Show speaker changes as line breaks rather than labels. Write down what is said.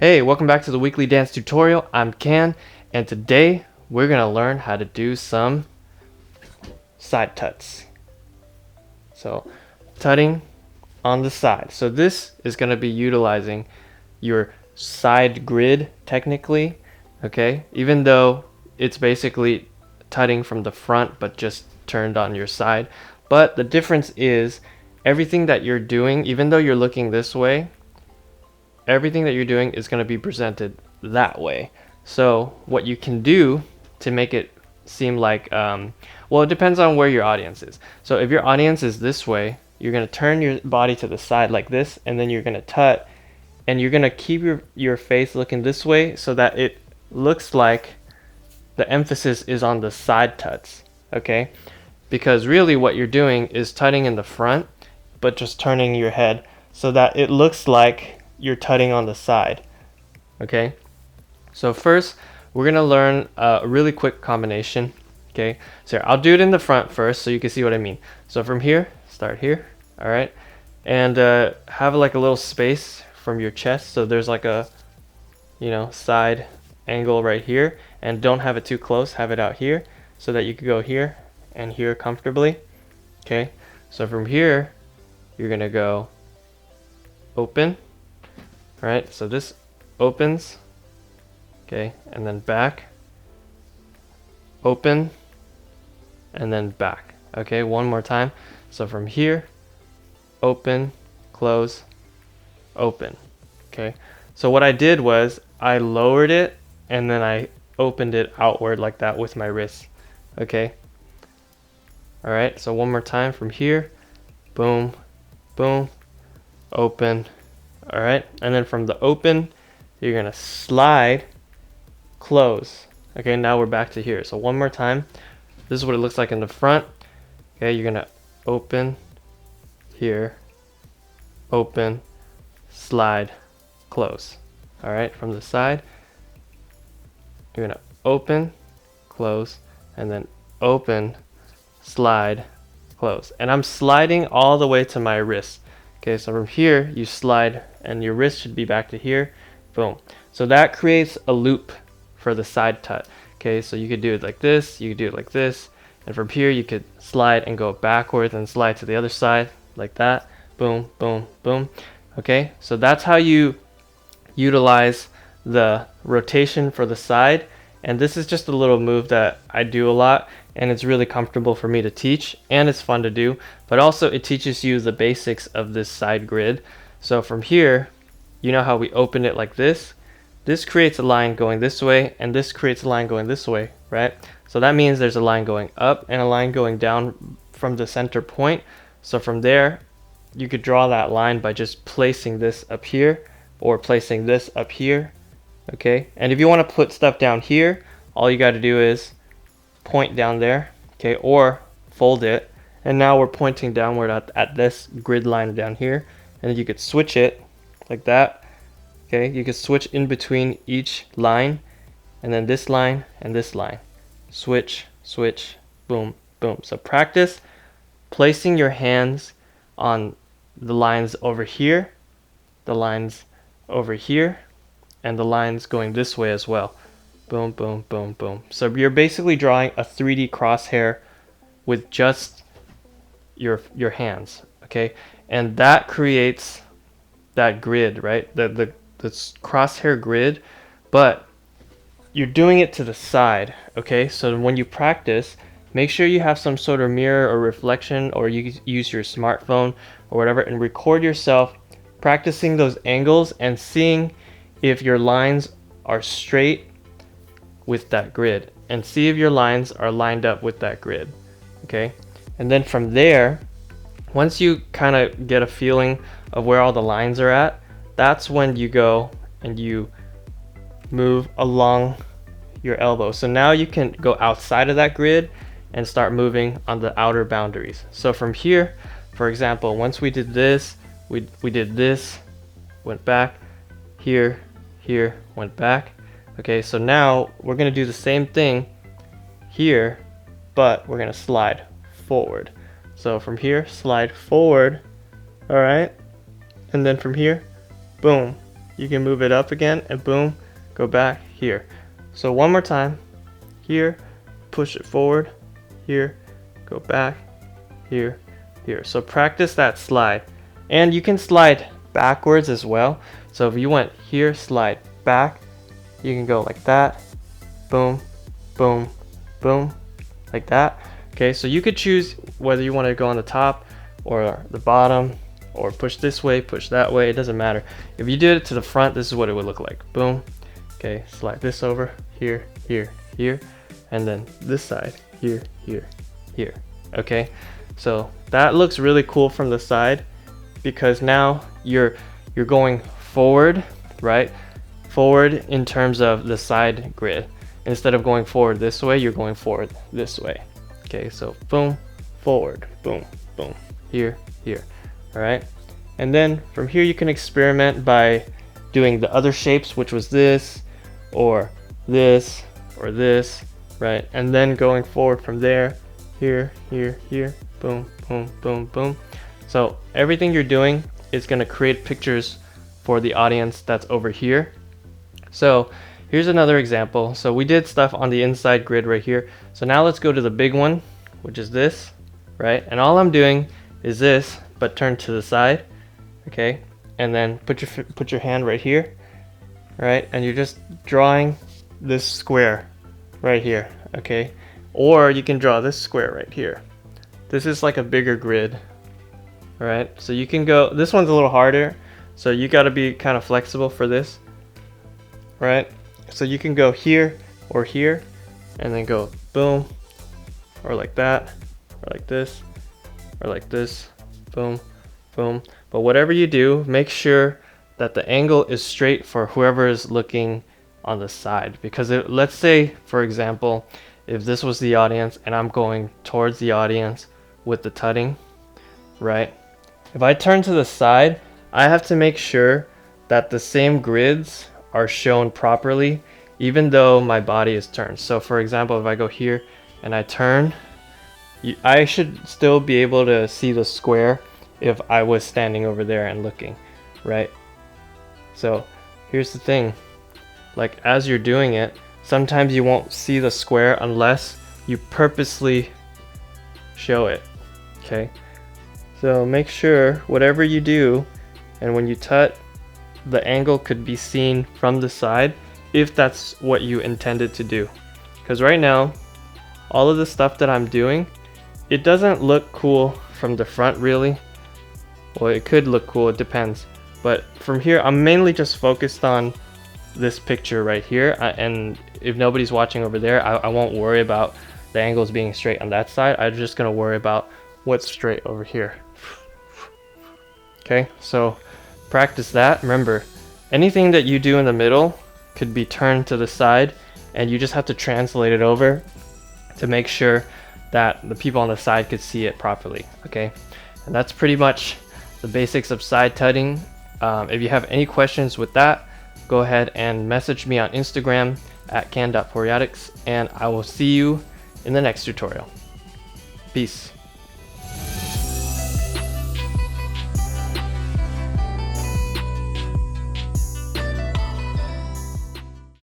Hey, welcome back to the weekly dance tutorial. I'm Can, and today we're gonna learn how to do some side tuts. So, tutting on the side. So this is gonna be utilizing your side grid technically, okay? Even though it's basically tutting from the front, but just turned on your side. But the difference is everything that you're doing, even though you're looking this way, everything that you're doing is going to be presented that way. So what you can do to make it seem like, well, it depends on where your audience is. So if your audience is this way, you're going to turn your body to the side like this, and then you're going to tut, and you're going to keep your face looking this way so that it looks like the emphasis is on the side tuts, okay? Because really what you're doing is tutting in the front, but just turning your head so that it looks like you're tutting on the side, okay? So first, we're gonna learn a really quick combination, okay? So I'll do it in the front first so you can see what I mean. So from here, start here, all right? And have like a little space from your chest. So there's like a, side angle right here, and don't have it too close, have it out here so that you could go here and here comfortably, okay? So from here, you're gonna go open, right? So this opens, okay, and then back, open, and then back, okay? One more time. So from here, open, close, open, okay? So what I did was I lowered it and then I opened it outward like that with my wrist, okay? All right, so one more time from here, boom, boom, open. All right, and then from the open, you're gonna slide, close. Okay, now we're back to here. So one more time. This is what it looks like in the front. Okay, you're gonna open here, open, slide, close. All right, from the side, you're gonna open, close, and then open, slide, close. And I'm sliding all the way to my wrist. Okay, so from here, you slide and your wrist should be back to here. Boom. So that creates a loop for the side tut. Okay, so you could do it like this, you could do it like this, and from here you could slide and go backwards and slide to the other side like that. Boom, boom, boom. Okay, so that's how you utilize the rotation for the side. And this is just a little move that I do a lot, and it's really comfortable for me to teach, and it's fun to do, but also it teaches you the basics of this side grid. So from here, you know how we open it like this? This creates a line going this way, and this creates a line going this way, right? So that means there's a line going up and a line going down from the center point. So from there, you could draw that line by just placing this up here or placing this up here, okay? And if you want to put stuff down here, all you got to do is point down there, okay, or fold it, and now we're pointing downward at this grid line down here, and then you could switch it like that, okay? You could switch in between each line, and then this line and this line, switch, switch, boom, boom. So practice placing your hands on the lines over here, the lines over here, and the lines going this way as well. Boom, boom, boom, boom. So you're basically drawing a 3D crosshair with just your hands, okay? And that creates that grid, right? The crosshair grid, but you're doing it to the side, okay? So when you practice, make sure you have some sort of mirror or reflection, or you use your smartphone or whatever, and record yourself practicing those angles and seeing if your lines are straight with that grid, and see if your lines are lined up with that grid, okay? And then from there, once you kind of get a feeling of where all the lines are at, that's when you go and you move along your elbow. So now you can go outside of that grid and start moving on the outer boundaries. So from here, for example, once we did this, we did this, went back, here, here, went back. Okay, so now we're gonna do the same thing here, but we're gonna slide forward. So from here, slide forward, all right? And then from here, boom, you can move it up again and boom, go back here. So one more time, here, push it forward, here, go back, here, here. So practice that slide. And you can slide backwards as well. So if you went here, slide back, you can go like that, boom, boom, boom, like that. Okay, so you could choose whether you want to go on the top or the bottom, or push this way, push that way, it doesn't matter. If you did it to the front, this is what it would look like. Boom. Okay, slide this over, here, here, here, and then this side, here, here, here. Okay, so that looks really cool from the side, because now you're going forward, right? Forward in terms of the side grid. Instead of going forward this way, you're going forward this way. Okay, so boom, forward, boom, boom, here, here. All right, and then from here you can experiment by doing the other shapes, which was this, or this, or this, right? And then going forward from there, here, here, here, boom, boom, boom, boom. So everything you're doing is going to create pictures for the audience that's over here. So here's another example. So we did stuff on the inside grid right here. So now let's go to the big one, which is this, right? And all I'm doing is this, but turn to the side, okay? And then put your hand right here, right? And you're just drawing this square right here, okay? Or you can draw this square right here. This is like a bigger grid, all right? So you can go, this one's a little harder, so you gotta be kind of flexible for this, right? So you can go here or here, and then go boom, or like that, or like this, or like this, boom, boom. But whatever you do, make sure that the angle is straight for whoever is looking on the side. Because let's say, for example, if this was the audience and I'm going towards the audience with the tutting, right? If I turn to the side, I have to make sure that the same grids are shown properly, even though my body is turned. So for example, if I go here and I turn, I should still be able to see the square if I was standing over there and looking, right? So here's the thing, like as you're doing it, sometimes you won't see the square unless you purposely show it, okay? So make sure whatever you do, and when you tut, the angle could be seen from the side if that's what you intended to do. Because right now, all of the stuff that I'm doing, it doesn't look cool from the front really. Well, it could look cool, it depends. But from here, I'm mainly just focused on this picture right here. And if nobody's watching over there, I won't worry about the angles being straight on that side. I'm just gonna worry about what's straight over here. Okay, so practice that. Remember, anything that you do in the middle could be turned to the side, and you just have to translate it over to make sure that the people on the side could see it properly, okay? And that's pretty much the basics of side tutting. If you have any questions with that, go ahead and message me on Instagram at can.poryatics, and I will see you in the next tutorial. Peace.